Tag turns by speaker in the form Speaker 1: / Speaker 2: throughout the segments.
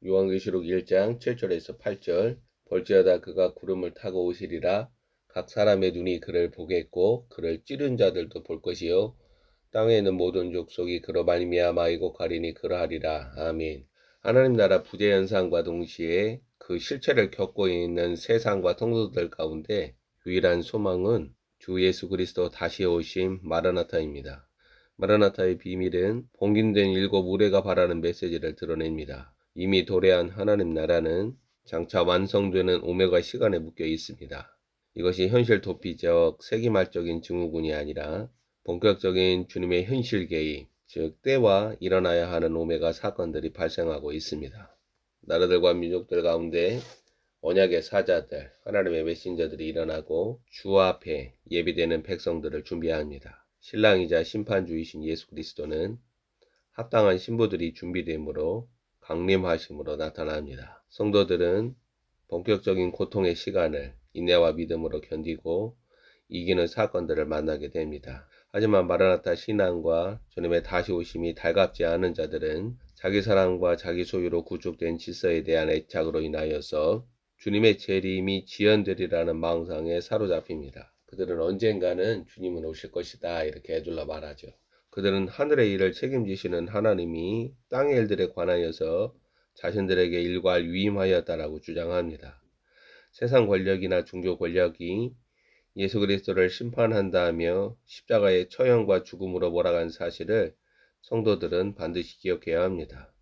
Speaker 1: 요한계시록 1장 7절에서 8절. 볼지어다 그가 구름을 타고 오시리라. 각 사람의 눈이 그를 보겠고 그를 찌른 자들도 볼 것이요 땅에 있는 모든 족속이 그로 말미암아 이곡하리니 그러하리라. 아멘. 하나님 나라 부재 현상과 동시에 그 실체를 겪고 있는 세상과 성도들 가운데 유일한 소망은 주 예수 그리스도 다시 오심 마라나타입니다. 마라나타의 비밀은 봉인된 7 우레가 바라는 메시지를 드러냅니다. 이미 도래한 하나님 나라는 장차 완성되는 오메가 시간에 묶여 있습니다. 이것이 현실 도피적 세기말적인 증후군이 아니라 본격적인 주님의 현실 개입, 즉 때와 일어나야 하는 오메가 사건들이 발생하고 있습니다. 나라들과 민족들 가운데 언약의 사자들, 하나님의 메신저들이 일어나고 주 앞에 예비되는 백성들을 준비합니다. 신랑이자 심판주이신 예수 그리스도는 합당한 신부들이 준비됨으로 강림하심으로 나타납니다. 성도들은 본격적인 고통의 시간을 인내와 믿음으로 견디고 이기는 사건들을 만나게 됩니다. 하지만 마라나타 신앙과 주님의 다시 오심이 달갑지 않은 자들은 자기 사랑과 자기 소유로 구축된 질서에 대한 애착으로 인하여서 주님의 재림이 지연되리라는 망상에 사로잡힙니다. 그들은 언젠가는 주님은 오실 것이다 이렇게 애둘러 말하죠. 그들은 하늘의 일을 책임지시는 하나님이 땅의 일들에 관하여서 자신들에게 일괄 위임하였다라고 주장합니다. 세상 권력이나 종교 권력이 예수 그리스도를 심판한다며 십자가의 처형과 죽음으로 몰아간 사실을 성도들은 반드시 기억해야 합니다.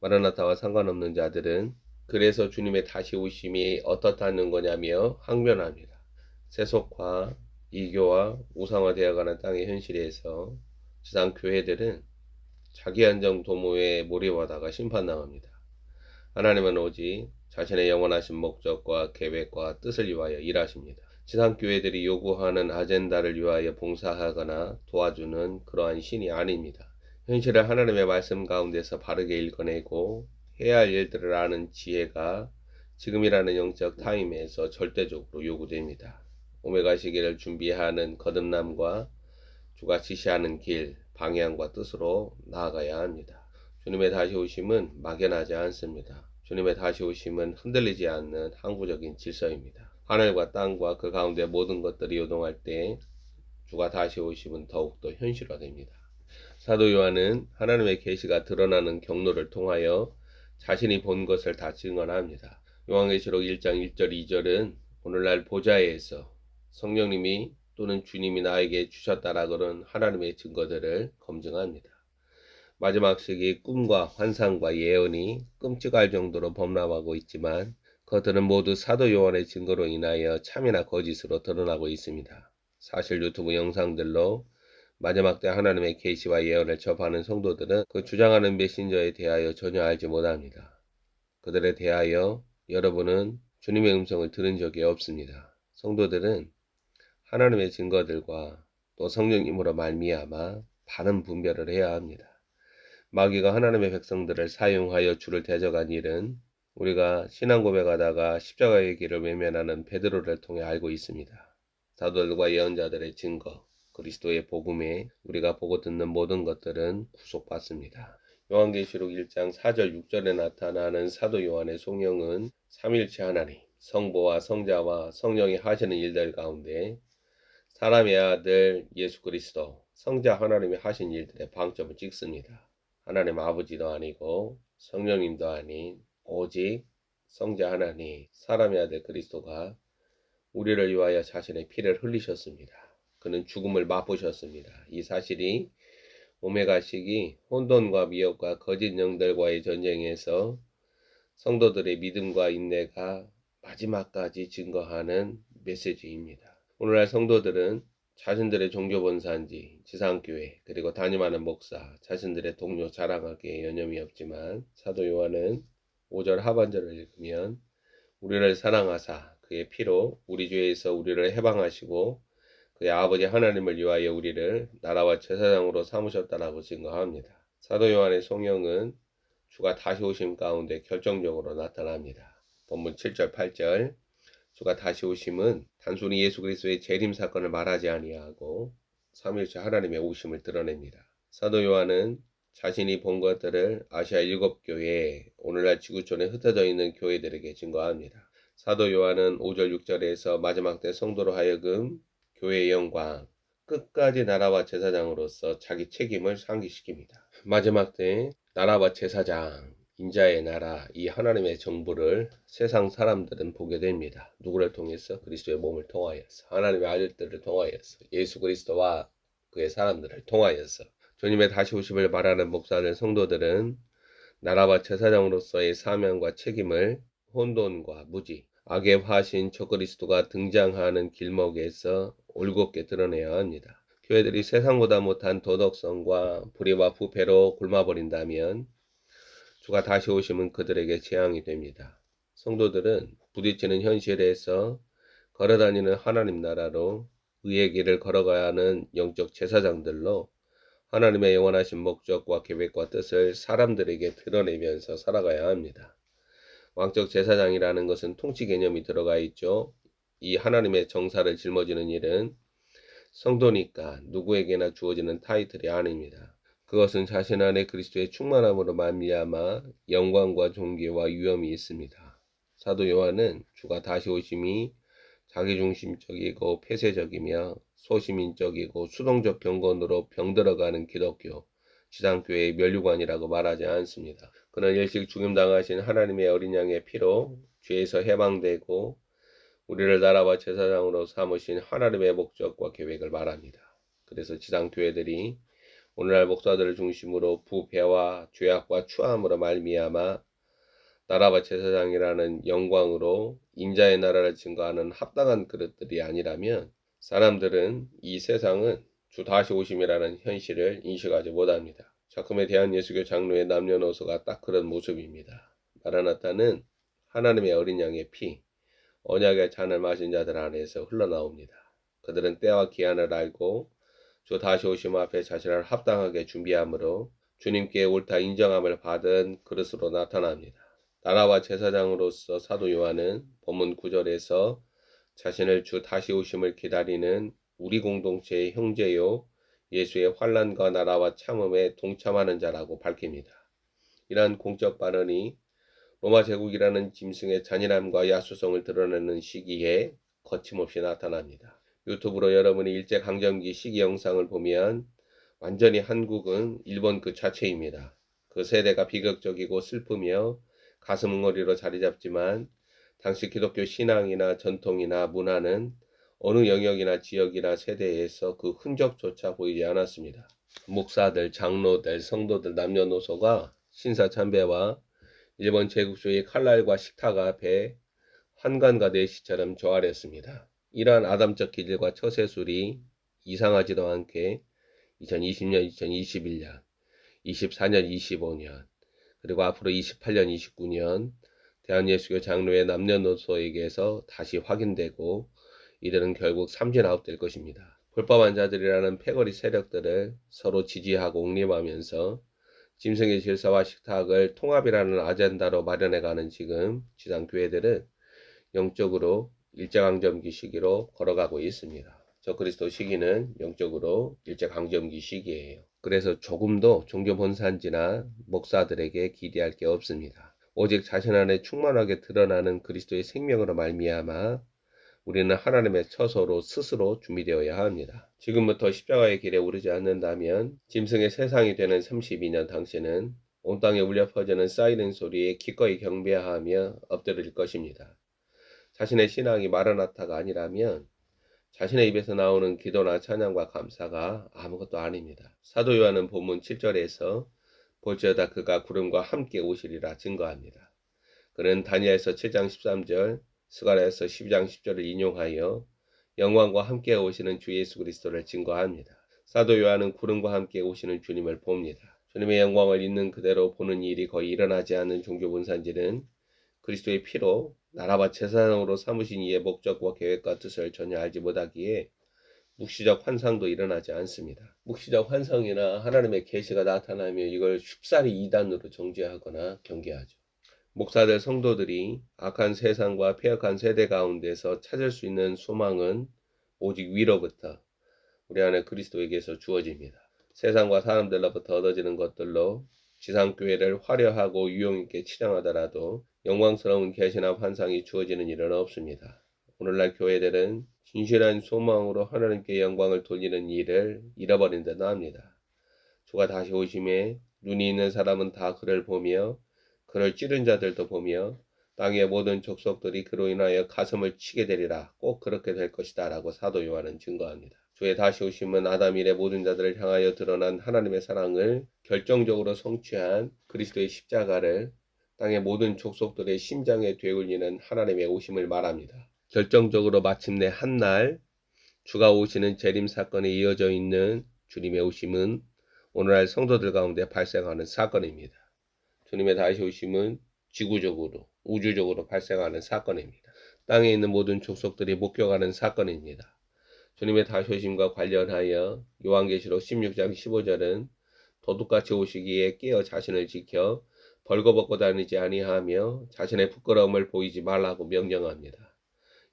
Speaker 1: 마라나타와 상관없는 자들은 그래서 주님의 다시 오심이 어떻다는 거냐며 항변합니다. 세속화, 이교와 우상화되어가는 땅의 현실에서 지상 교회들은 자기 안정 도모에 몰입하다가 심판당합니다. 하나님은 오직 자신의 영원하신 목적과 계획과 뜻을 위하여 일하십니다. 지상 교회들이 요구하는 아젠다를 위하여 봉사하거나 도와주는 그러한 신이 아닙니다. 현실을 하나님의 말씀 가운데서 바르게 읽어내고 해야 할 일들을 아는 지혜가 지금이라는 영적 타임에서 절대적으로 요구됩니다. 오메가 시기를 준비하는 거듭남과 주가 지시하는 길, 방향과 뜻으로 나아가야 합니다. 주님의 다시 오심은 막연하지 않습니다. 주님의 다시 오심은 흔들리지 않는 항구적인 질서입니다. 하늘과 땅과 그 가운데 모든 것들이 요동할 때 주가 다시 오심은 더욱더 현실화됩니다. 사도 요한은 하나님의 계시가 드러나는 경로를 통하여 자신이 본 것을 다 증언합니다. 요한계시록 1장 1절 2절은 오늘날 보좌에서 성령님이 또는 주님이 나에게 주셨다라 그런 하나님의 증거들을 검증합니다. 마지막 시기 꿈과 환상과 예언이 끔찍할 정도로 범람하고 있지만 그것들은 모두 사도 요한의 증거로 인하여 참이나 거짓으로 드러나고 있습니다. 사실 유튜브 영상들로 마지막 때 하나님의 계시와 예언을 접하는 성도들은 그 주장하는 메신저에 대하여 전혀 알지 못합니다. 그들에 대하여 여러분은 주님의 음성을 들은 적이 없습니다. 성도들은 하나님의 증거들과 또 성령님으로 말미암아 바른 분별을 해야 합니다. 마귀가 하나님의 백성들을 사용하여 주를 대적한 일은 우리가 신앙 고백하다가 십자가의 길을 외면하는 베드로를 통해 알고 있습니다. 사도들과 예언자들의 증거, 그리스도의 복음에 우리가 보고 듣는 모든 것들은 구속받습니다. 요한계시록 1장 4절 6절에 나타나는 사도 요한의 송영은 삼일체 하나님, 성부와 성자와 성령이 하시는 일들 가운데 사람의 아들 예수 그리스도, 성자 하나님이 하신 일들에 방점을 찍습니다. 하나님 아버지도 아니고 성령님도 아닌 오직 성자 하나님, 사람의 아들 그리스도가 우리를 위하여 자신의 피를 흘리셨습니다. 그는 죽음을 맛보셨습니다. 이 사실이 오메가 시기 혼돈과 미혹과 거짓 영들과의 전쟁에서 성도들의 믿음과 인내가 마지막까지 증거하는 메시지입니다. 오늘날 성도들은 자신들의 종교 본산지, 지상교회, 그리고 담임하는 목사, 자신들의 동료 자랑하기에 여념이 없지만 사도 요한은 5절 하반절을 읽으면 우리를 사랑하사 그의 피로 우리 죄에서 우리를 해방하시고 그의 아버지 하나님을 위하여 우리를 나라와 제사장으로 삼으셨다라고 증거합니다. 사도 요한의 송영은 주가 다시 오심 가운데 결정적으로 나타납니다. 본문 7절 8절 주가 다시 오심은 단순히 예수 그리스도의 재림 사건을 말하지 아니하고 삼위일체 하나님의 오심을 드러냅니다. 사도 요한은 자신이 본 것들을 아시아 7교회, 오늘날 지구촌에 흩어져 있는 교회들에게 증거합니다. 사도 요한은 5절 6절에서 마지막 때 성도로 하여금 교회의 영광, 끝까지 나라와 제사장으로서 자기 책임을 상기시킵니다. 마지막 때 나라와 제사장, 인자의 나라, 이 하나님의 정부를 세상 사람들은 보게 됩니다. 누구를 통해서? 그리스도의 몸을 통하여서, 하나님의 아들들을 통하여서, 예수 그리스도와 그의 사람들을 통하여서. 주님의 다시 오심을 말하는 목사들, 성도들은 나라와 제사장으로서의 사명과 책임을 혼돈과 무지, 악의 화신 적그리스도가 등장하는 길목에서 올곧게 드러내야 합니다. 교회들이 세상보다 못한 도덕성과 불의와 부패로 굶어버린다면 주가 다시 오시면 그들에게 재앙이 됩니다. 성도들은 부딪히는 현실에서 걸어다니는 하나님 나라로 의의 길을 걸어가야 하는 영적 제사장들로 하나님의 영원하신 목적과 계획과 뜻을 사람들에게 드러내면서 살아가야 합니다. 왕적 제사장이라는 것은 통치 개념이 들어가 있죠. 이 하나님의 정사를 짊어지는 일은 성도니까 누구에게나 주어지는 타이틀이 아닙니다. 그것은 자신 안에 그리스도의 충만함으로 말미암아 영광과 존귀와 위엄이 있습니다. 사도 요한은 주가 다시 오심이 자기중심적이고 폐쇄적이며 소시민적이고 수동적 경건으로 병들어가는 기독교, 지상교회의 면류관이라고 말하지 않습니다. 그는 일찍 죽임당하신 하나님의 어린 양의 피로 죄에서 해방되고 우리를 나라와 제사장으로 삼으신 하나님의 목적과 계획을 말합니다. 그래서 지상교회들이 오늘날 목사들을 중심으로 부패와 죄악과 추함으로 말미암아 나라와 제사장이라는 영광으로 인자의 나라를 증거하는 합당한 그릇들이 아니라면 사람들은 이 세상은 주 다시 오심이라는 현실을 인식하지 못합니다. 작품에 대한 예수교 장로의 남녀노소가 딱 그런 모습입니다. 마라나타는 하나님의 어린 양의 피, 언약의 잔을 마신 자들 안에서 흘러나옵니다. 그들은 때와 기한을 알고 주 다시 오심 앞에 자신을 합당하게 준비함으로 주님께 옳다 인정함을 받은 그릇으로 나타납니다. 나라와 제사장으로서 사도 요한은 본문 9절에서 자신을 주 다시 오심을 기다리는 우리 공동체의 형제요 예수의 환난과 나라와 참음에 동참하는 자라고 밝힙니다. 이러한 공적 발언이 로마 제국이라는 짐승의 잔인함과 야수성을 드러내는 시기에 거침없이 나타납니다. 유튜브로 여러분이 일제강점기 시기 영상을 보면 완전히 한국은 일본 그 자체입니다. 그 세대가 비극적이고 슬프며 가슴 웅어리로 자리 잡지만 당시 기독교 신앙이나 전통이나 문화는 어느 영역이나 지역이나 세대에서 그 흔적조차 보이지 않았습니다. 목사들, 장로들, 성도들, 남녀노소가 신사참배와 일본 제국주의 칼날과 식탁 앞에 환관과 내시처럼 조아렸습니다. 이러한 아담적 기질과 처세술이 이상하지도 않게 2020년, 2021년, 24년, 25년, 그리고 앞으로 28년, 29년 대한예수교 장로의 남녀노소에게서 다시 확인되고 이들은 결국 삼진아웃될 것입니다. 불법한 자들이라는 패거리 세력들을 서로 지지하고 옹립하면서 짐승의 질서와 식탁을 통합이라는 아젠다로 마련해가는 지금 지상교회들은 영적으로 일제강점기 시기로 걸어가고 있습니다. 적그리스도 시기는 영적으로 일제강점기 시기예요. 그래서 조금도 종교본산지나 목사들에게 기대할 게 없습니다. 오직 자신 안에 충만하게 드러나는 그리스도의 생명으로 말미암아 우리는 하나님의 처소로 스스로 준비되어야 합니다. 지금부터 십자가의 길에 오르지 않는다면 짐승의 세상이 되는 32년 당신은 온 땅에 울려 퍼지는 사이렌 소리에 기꺼이 경배하며 엎드릴 것입니다. 자신의 신앙이 마라나타가 아니라면 자신의 입에서 나오는 기도나 찬양과 감사가 아무것도 아닙니다. 사도 요한은 본문 7절에서 볼지어다 그가 구름과 함께 오시리라 증거합니다. 그는 다니엘서 7장 13절, 스가랴서 12장 10절을 인용하여 영광과 함께 오시는 주 예수 그리스도를 증거합니다. 사도 요한은 구름과 함께 오시는 주님을 봅니다. 주님의 영광을 있는 그대로 보는 일이 거의 일어나지 않는 종교본산지는 그리스도의 피로 나라와 제사장으로 삼으신 이의 목적과 계획과 뜻을 전혀 알지 못하기에 묵시적 환상도 일어나지 않습니다. 묵시적 환상이나 하나님의 계시가 나타나며 이걸 쉽사리 이단으로 정죄하거나 경계하죠. 목사들 성도들이 악한 세상과 폐역한 세대 가운데서 찾을 수 있는 소망은 오직 위로부터 우리 안에 그리스도에게서 주어집니다. 세상과 사람들로부터 얻어지는 것들로 지상교회를 화려하고 유용있게 치장하더라도 영광스러운 계시나 환상이 주어지는 일은 없습니다. 오늘날 교회들은 진실한 소망으로 하나님께 영광을 돌리는 일을 잃어버린 듯 합니다. 주가 다시 오심에 눈이 있는 사람은 다 그를 보며 그를 찌른 자들도 보며 땅의 모든 족속들이 그로 인하여 가슴을 치게 되리라. 꼭 그렇게 될 것이다 라고 사도 요한은 증거합니다. 주의 다시 오심은 아담 이래 모든 자들을 향하여 드러난 하나님의 사랑을 결정적으로 성취한 그리스도의 십자가를 땅의 모든 족속들의 심장에 되울리는 하나님의 오심을 말합니다. 결정적으로 마침내 한날 주가 오시는 재림 사건에 이어져 있는 주님의 오심은 오늘날 성도들 가운데 발생하는 사건입니다. 주님의 다시 오심은 지구적으로, 우주적으로 발생하는 사건입니다. 땅에 있는 모든 족속들이 목격하는 사건입니다. 주님의 다시 오심과 관련하여 요한계시록 16장 15절은 도둑같이 오시기에 깨어 자신을 지켜 벌거벗고 다니지 아니하며 자신의 부끄러움을 보이지 말라고 명령합니다.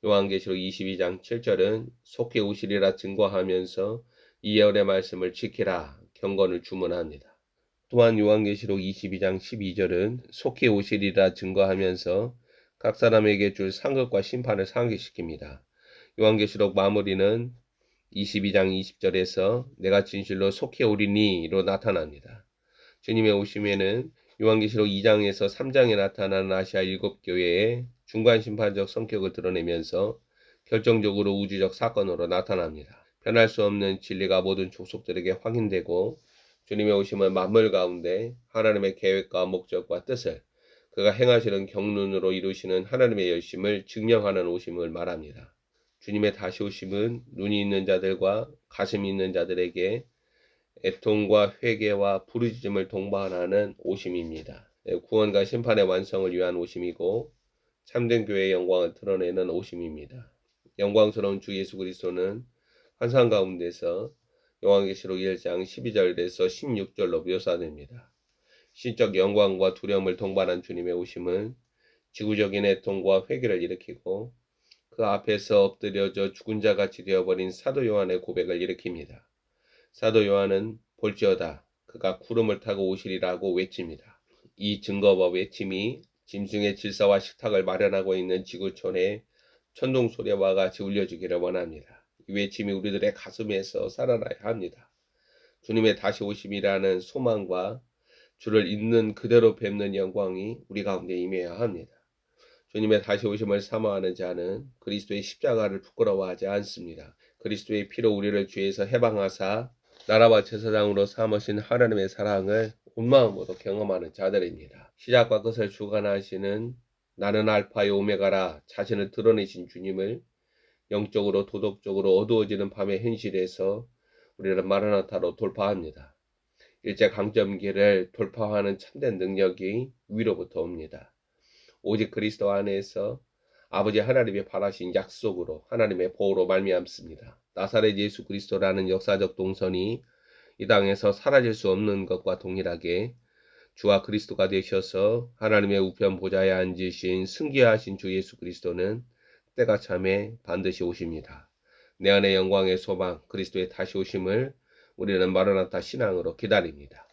Speaker 1: 요한계시록 22장 7절은 속히 오시리라 증거하면서 이 예언의 말씀을 지키라 경건을 주문합니다. 또한 요한계시록 22장 12절은 속히 오시리라 증거하면서 각 사람에게 줄 상급과 심판을 상기시킵니다. 요한계시록 마무리는 22장 20절에서 내가 진실로 속히 오리니로 나타납니다. 주님의 오심에는 요한계시록 2장에서 3장에 나타나는 아시아 7교회의 중간심판적 성격을 드러내면서 결정적으로 우주적 사건으로 나타납니다. 변할 수 없는 진리가 모든 족속들에게 확인되고 주님의 오심은 만물 가운데 하나님의 계획과 목적과 뜻을 그가 행하시는 경륜으로 이루시는 하나님의 열심을 증명하는 오심을 말합니다. 주님의 다시 오심은 눈이 있는 자들과 가슴이 있는 자들에게 애통과 회개와 부르짖음을 동반하는 오심입니다. 구원과 심판의 완성을 위한 오심이고 참된 교회의 영광을 드러내는 오심입니다. 영광스러운 주 예수 그리스도는 환상 가운데서 요한계시록 1장 12절에서 16절로 묘사됩니다. 신적 영광과 두려움을 동반한 주님의 오심은 지구적인 애통과 회개를 일으키고 그 앞에서 엎드려져 죽은 자같이 되어버린 사도 요한의 고백을 일으킵니다. 사도 요한은 볼지어다 그가 구름을 타고 오시리라고 외칩니다. 이 증거와 외침이 짐승의 질서와 식탁을 마련하고 있는 지구촌의 천둥 소리와 같이 울려지기를 원합니다. 이 외침이 우리들의 가슴에서 살아나야 합니다. 주님의 다시 오심이라는 소망과 주를 있는 그대로 뵙는 영광이 우리 가운데 임해야 합니다. 주님의 다시 오심을 사모하는 자는 그리스도의 십자가를 부끄러워하지 않습니다. 그리스도의 피로 우리를 죄에서 해방하사 나라와 제사장으로 삼으신 하나님의 사랑을 온 마음으로 경험하는 자들입니다. 시작과 끝을 주관하시는 나는 알파요 오메가라 자신을 드러내신 주님을 영적으로 도덕적으로 어두워지는 밤의 현실에서 우리는 마라나타로 돌파합니다. 일제강점기를 돌파하는 참된 능력이 위로부터 옵니다. 오직 그리스도 안에서 아버지 하나님이 바라신 약속으로 하나님의 보호로 말미암습니다. 나사렛 예수 그리스도라는 역사적 동선이 이 땅에서 사라질 수 없는 것과 동일하게 주와 그리스도가 되셔서 하나님의 우편 보좌에 앉으신 승귀하신 주 예수 그리스도는 때가 참에 반드시 오십니다. 내 안의 영광의 소망 그리스도의 다시 오심을 우리는 마라나타 신앙으로 기다립니다.